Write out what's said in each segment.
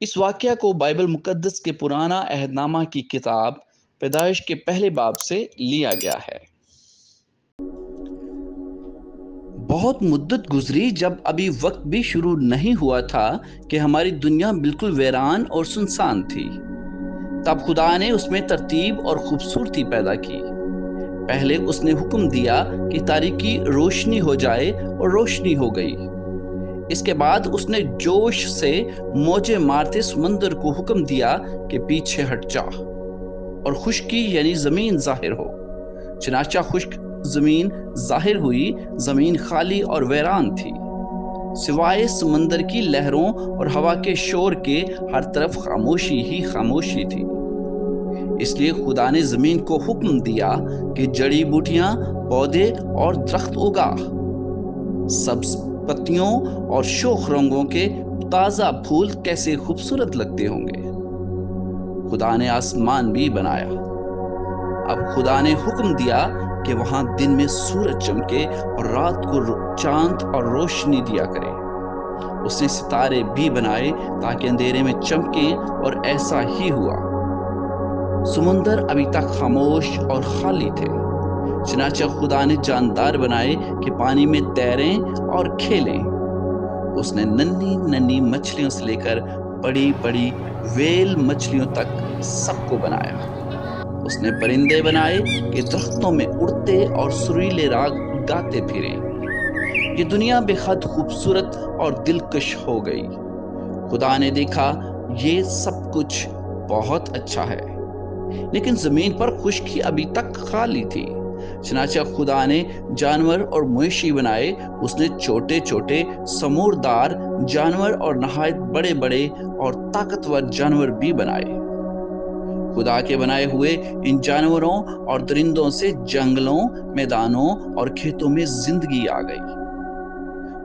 اس واقعہ کو بائبل مقدس کے پرانا عہد نامہ کی کتاب پیدائش کے پہلے باب سے لیا گیا ہے۔ بہت مدت گزری جب ابھی وقت بھی شروع نہیں ہوا تھا کہ ہماری دنیا بالکل ویران اور سنسان تھی۔ تب خدا نے اس میں ترتیب اور خوبصورتی پیدا کی۔ پہلے اس نے حکم دیا کہ تاریکی روشنی ہو جائے اور روشنی ہو گئی۔ اس کے بعد اس نے جوش سے موجیں مارتے سمندر کو حکم دیا کہ پیچھے ہٹ جا اور خشکی یعنی زمین ظاہر ہو۔ چنانچہ خشک زمین ظاہر ہوئی، زمین خالی اور ویران تھی، سوائے سمندر کی لہروں اور ہوا کے شور کے ہر طرف خاموشی ہی خاموشی تھی۔ اس لیے خدا نے زمین کو حکم دیا کہ جڑی بوٹیاں، پودے اور درخت اگا، سبز پتیوں اور شوخ رنگوں کے تازہ پھول کیسے خوبصورت لگتے ہوں گے۔ خدا نے آسمان بھی بنایا۔ اب خدا نے حکم دیا کہ وہاں دن میں سورج چمکے اور رات کو چاند اور روشنی دیا کرے۔ اس نے ستارے بھی بنائے تاکہ اندھیرے میں چمکیں، اور ایسا ہی ہوا۔ سمندر ابھی تک خاموش اور خالی تھے، چنانچہ خدا نے جاندار بنائے کہ پانی میں تیریں اور کھیلیں۔ اس نے ننھی ننھی مچھلیوں سے لے کر بڑی بڑی ویل مچھلیوں تک سب کو بنایا۔ اس نے پرندے بنائے کہ درختوں میں اڑتے اور سریلے راگ گاتے پھریں۔ یہ دنیا بے حد خوبصورت اور دلکش ہو گئی۔ خدا نے دیکھا یہ سب کچھ بہت اچھا ہے، لیکن زمین پر خشکی ابھی تک خالی تھی۔ چنانچہ خدا نے جانور اور مویشی بنائے۔ اس نے چھوٹے چھوٹے سموردار جانور اور نہایت بڑے بڑے اور طاقتور جانور بھی بنائے۔ خدا کے بنائے ہوئے ان جانوروں اور درندوں سے جنگلوں، میدانوں اور کھیتوں میں زندگی آ گئی۔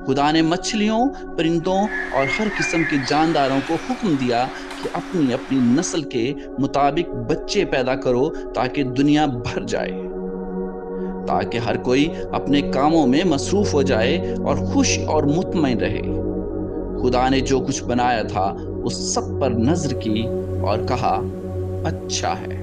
خدا نے مچھلیوں، پرندوں اور ہر قسم کے جانداروں کو حکم دیا کہ اپنی اپنی نسل کے مطابق بچے پیدا کرو تاکہ دنیا بھر جائے، تاکہ ہر کوئی اپنے کاموں میں مصروف ہو جائے اور خوش اور مطمئن رہے۔ خدا نے جو کچھ بنایا تھا اس سب پر نظر کی اور کہا اچھا ہے۔